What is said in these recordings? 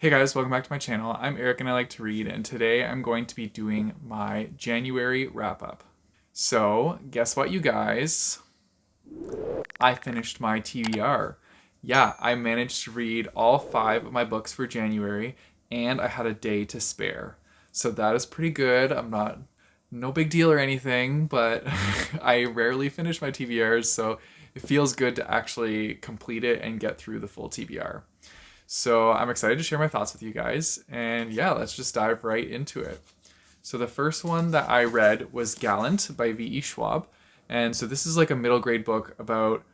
Hey guys, welcome back to my channel. I'm Eric and I like to read, and today I'm going to be doing my January wrap up. So, guess what, you guys? I finished my TBR. Yeah, I managed to read all five of my books for January, and I had a day to spare. So, that is pretty good. No big deal or anything, but I rarely finish my TBRs, so it feels good to actually complete it and get through the full TBR. So I'm excited to share my thoughts with you guys. And yeah, let's just dive right into it. So the first one that I read was Gallant by V.E. Schwab. And so this is like a middle grade book about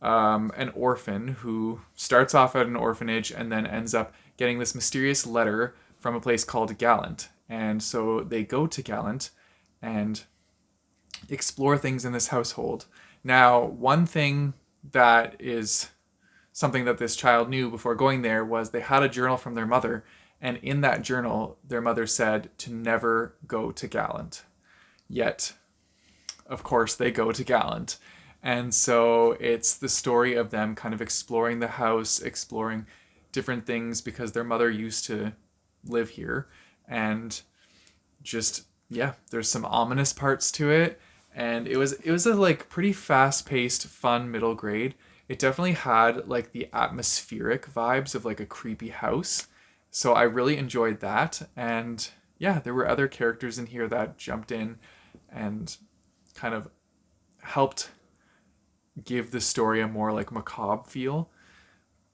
an orphan who starts off at an orphanage and then ends up getting this mysterious letter from a place called Gallant. And so they go to Gallant and explore things in this household. Now, one thing that is something that this child knew before going there was they had a journal from their mother, and in that journal, their mother said to never go to Gallant. Yet, of course, they go to Gallant. And so it's the story of them kind of exploring the house, exploring different things because their mother used to live here. And just, yeah, there's some ominous parts to it. And it was a like pretty fast-paced, fun middle grade. It definitely had like the atmospheric vibes of like a creepy house. So I really enjoyed that. And yeah, there were other characters in here that jumped in and kind of helped give the story a more like macabre feel.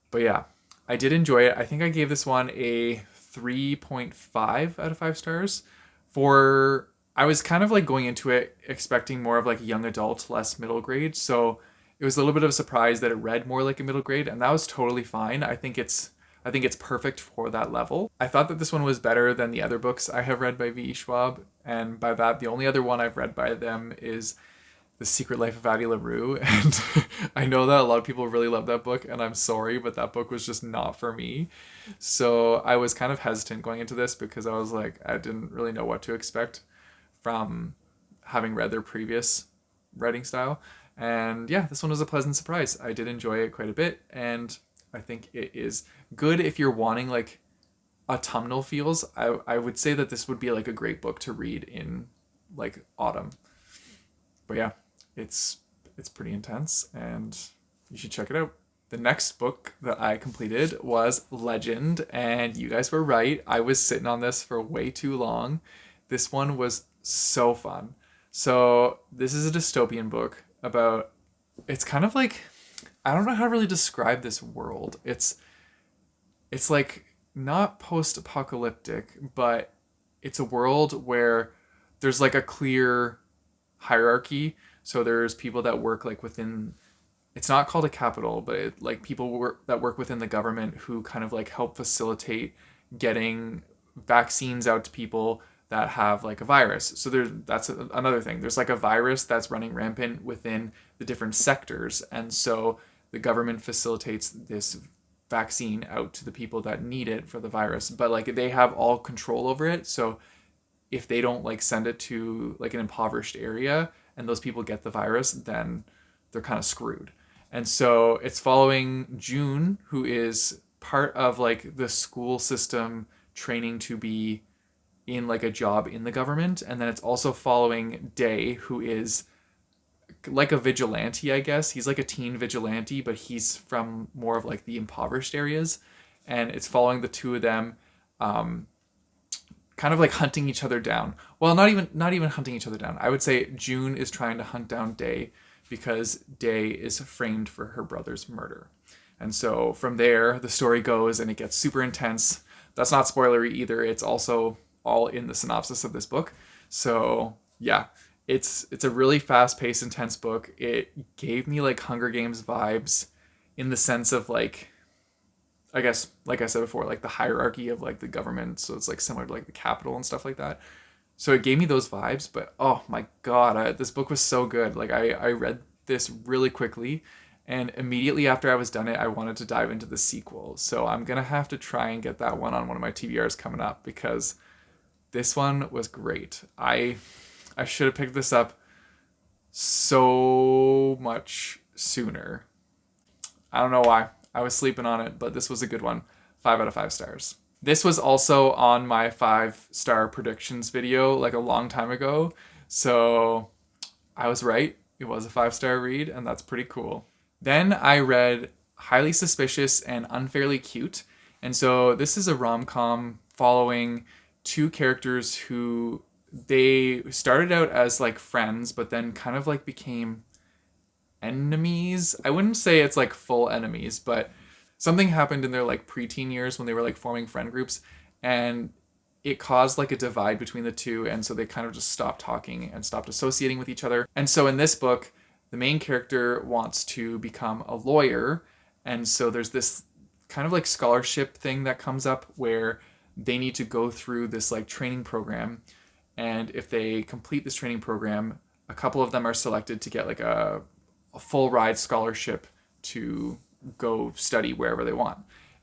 But yeah, I did enjoy it. I think I gave this one a 3.5 out of 5 stars. For I was kind of like going into it expecting more of like young adult, less middle grade. So it was a little bit of a surprise that it read more like a middle grade, and that was totally fine. I think it's perfect for that level. I thought that this one was better than the other books I have read by V.E. Schwab, and by that, the only other one I've read by them is The Secret Life of Addie LaRue. And I know that a lot of people really love that book, and I'm sorry, but that book was just not for me. So I was kind of hesitant going into this because I was like, I didn't really know what to expect from having read their previous writing style. And yeah, this one was a pleasant surprise. I did enjoy it quite a bit, and I think it is good if you're wanting like autumnal feels. I would say that this would be like a great book to read in like autumn. But yeah, it's it's pretty intense, and you should check it out. The next book that I completed was Legend, and you guys were right. I was sitting on this for way too long. This one was so fun. So, this is a dystopian book about it's kind of like I don't know how to really describe this world. It's like not post-apocalyptic, but it's a world where there's like a clear hierarchy. So there's people that work like within it's not called a capital, but like people that work within the government who kind of like help facilitate getting vaccines out to people that have like a virus. So another thing. There's like a virus that's running rampant within the different sectors, and so the government facilitates this vaccine out to the people that need it for the virus. But like they have all control over it, so if they don't like send it to like an impoverished area and those people get the virus, then they're kind of screwed. And so it's following June, who is part of like the school system training to be in like a job in the government. And then it's also following Day, who is like a vigilante, I guess. He's like a teen vigilante, but he's from more of like the impoverished areas. And it's following the two of them um, kind of like hunting each other down. Well, not even hunting each other down. I would say June is trying to hunt down Day because Day is framed for her brother's murder. And so from there, the story goes and it gets super intense. That's not spoilery either. It's also all in the synopsis of this book. So yeah, it's a really fast-paced, intense book. It gave me like Hunger Games vibes in the sense of like I guess, like I said before, like the hierarchy of like the government. So it's like similar to like the capital and stuff like that. So it gave me those vibes. But oh my god, this book was so good. Like I read this really quickly, and immediately after I was done it, I wanted to dive into the sequel. So I'm gonna have to try and get that one on one of my TBRs coming up because this one was great. I should have picked this up so much sooner. I don't know why. I was sleeping on it, but this was a good one. 5 out of 5 stars. This was also on my 5-star predictions video like a long time ago. So I was right. It was a 5-star read, and that's pretty cool. Then I read Highly Suspicious and Unfairly Cute. And so this is a rom-com following two characters who they started out as like friends, but then kind of like became enemies. I wouldn't say it's like full enemies, but something happened in their like preteen years when they were like forming friend groups, and it caused like a divide between the two, and so they kind of just stopped talking and stopped associating with each other. And so in this book, the main character wants to become a lawyer, and so there's this kind of like scholarship thing that comes up where they need to go through this like training program, and if they complete this training program, a couple of them are selected to get like a full ride scholarship to go study wherever they want.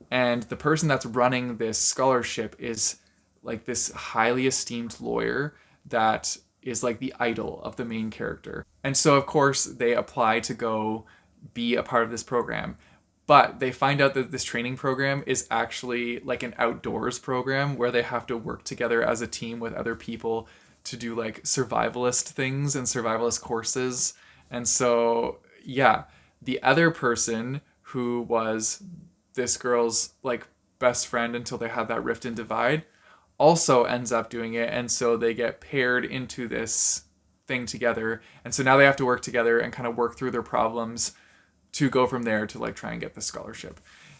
And the person that's running this scholarship is like this highly esteemed lawyer that is like the idol of the main character. And so, of course, they apply to go be a part of this program. But they find out that this training program is actually like an outdoors program where they have to work together as a team with other people to do like survivalist things and survivalist courses. And so, yeah, the other person who was this girl's like best friend until they had that rift and divide also ends up doing it. And so they get paired into this thing together. And so now they have to work together and kind of work through their problems to go from there to like try and get the scholarship.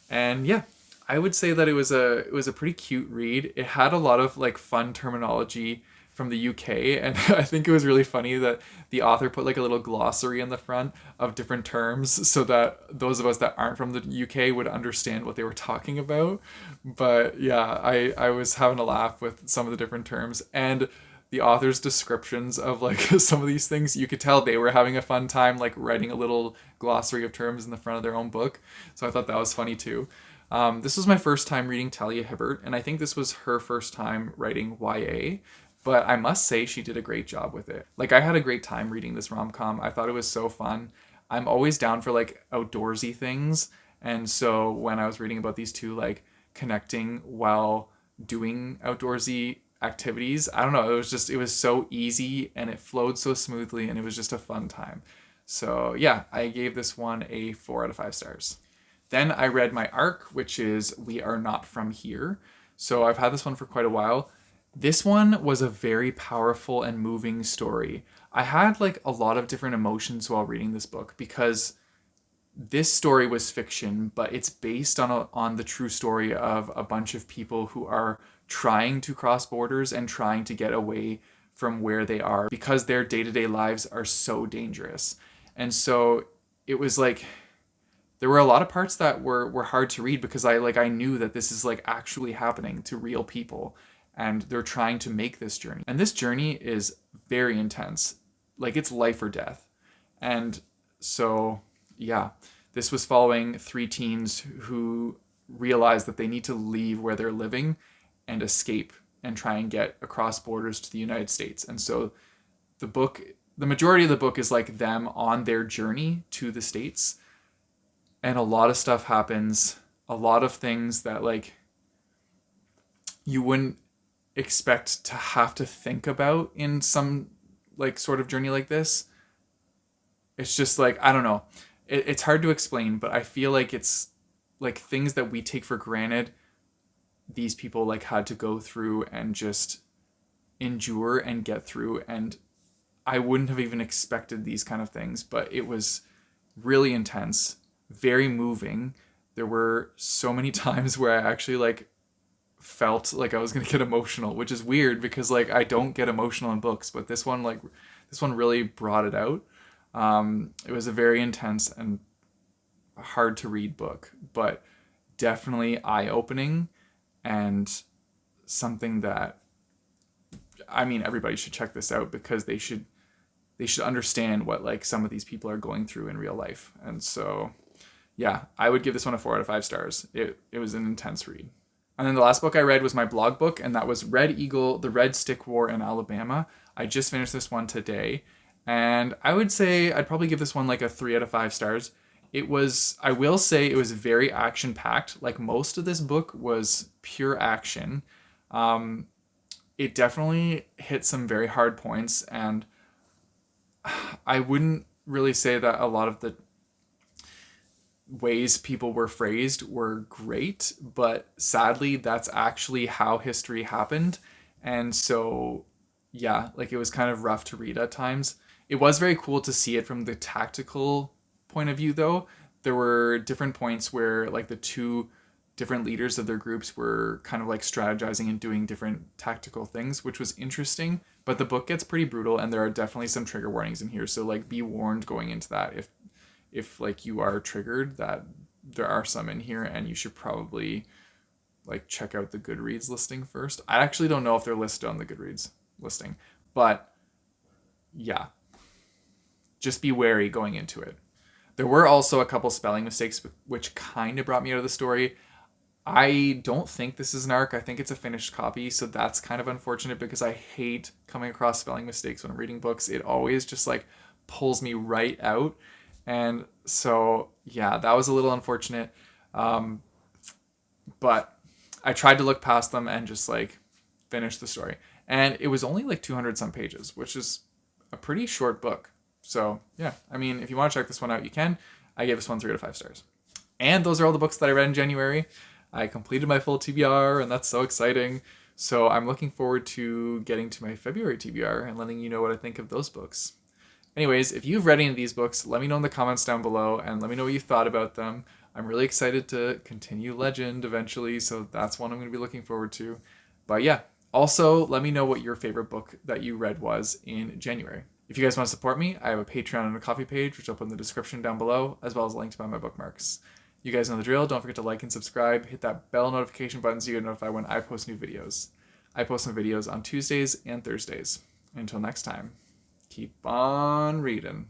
And yeah, I would say that it was a pretty cute read. It had a lot of like fun terminology from the UK, and I think it was really funny that the author put like a little glossary in the front of different terms so that those of us that aren't from the UK would understand what they were talking about. But yeah, I was having a laugh with some of the different terms, and the author's descriptions of like some of these things, you could tell they were having a fun time like writing a little glossary of terms in the front of their own book. So I thought that was funny too. This was my first time reading Talia Hibbert, and I think this was her first time writing YA. But I must say she did a great job with it. Like, I had a great time reading this rom-com. I thought it was so fun. I'm always down for like outdoorsy things. And so when I was reading about these two like connecting while doing outdoorsy activities, I don't know, it was so easy and it flowed so smoothly and it was just a fun time. So yeah, I gave this one a 4 out of 5 stars. Then I read my arc, which is We Are Not From Here. So I've had this one for quite a while. This one was a very powerful and moving story. I had like a lot of different emotions while reading this book because this story was fiction, but it's based on the true story of a bunch of people who are trying to cross borders and trying to get away from where they are because their day-to-day lives are so dangerous. And so it was like there were a lot of parts that were hard to read because I knew that this is like actually happening to real people and they're trying to make this journey. And this journey is very intense. Like it's life or death. And so, yeah, this was following 3 teens who realize that they need to leave where they're living and escape and try and get across borders to the United States. And so the majority of the book is like them on their journey to the States. And a lot of stuff happens, a lot of things that like you wouldn't expect to have to think about in some like sort of journey like this. It's just like, I don't know. It's hard to explain, but I feel like it's like things that we take for granted. These people like had to go through and just endure and get through. And I wouldn't have even expected these kind of things, but it was really intense, very moving. There were so many times where I actually like felt like I was going to get emotional, which is weird because like I don't get emotional in books, but this one really brought it out. It was a very intense and hard to read book, but definitely eye-opening and something that, I mean, everybody should check this out because they should understand what like some of these people are going through in real life. And so, yeah, I would give this one a 4 out of 5 stars. It was an intense read. And then the last book I read was my blog book, and that was Red Eagle, The Red Stick War in Alabama. I just finished this one today, and I would say I'd probably give this one like a 3 out of 5 stars. It was, I will say, it was very action packed. Like most of this book was pure action. It definitely hit some very hard points, and I wouldn't really say that a lot of the ways people were phrased were great, but sadly, that's actually how history happened. And so, yeah, like it was kind of rough to read at times. It was very cool to see it from the tactical point of view, though. There were different points where, like, the two different leaders of their groups were kind of like strategizing and doing different tactical things, which was interesting. But the book gets pretty brutal, and there are definitely some trigger warnings in here. So, like, be warned going into that if like you are triggered, that there are some in here, and you should probably like check out the Goodreads listing first. I actually don't know if they're listed on the Goodreads listing, but yeah, just be wary going into it. There were also a couple spelling mistakes which kind of brought me out of the story. I don't think this is an arc. I think it's a finished copy, so that's kind of unfortunate because I hate coming across spelling mistakes when I'm reading books. It always just like pulls me right out. And so, yeah, that was a little unfortunate. But I tried to look past them and just like finish the story. And it was only like 200 some pages, which is a pretty short book. So, yeah, I mean, if you want to check this one out, you can. I gave this one 3 out of 5 stars. And those are all the books that I read in January. I completed my full TBR, and that's so exciting. So I'm looking forward to getting to my February TBR and letting you know what I think of those books. Anyways, if you've read any of these books, let me know in the comments down below and let me know what you thought about them. I'm really excited to continue Legend eventually, so that's one I'm going to be looking forward to. But yeah, also let me know what your favorite book that you read was in January. If you guys want to support me, I have a Patreon and a Ko-fi page, which I'll put in the description down below, as well as a link to buy my bookmarks. You guys know the drill. Don't forget to like and subscribe. Hit that bell notification button so you get notified when I post new videos. I post some videos on Tuesdays and Thursdays. Until next time, keep on reading.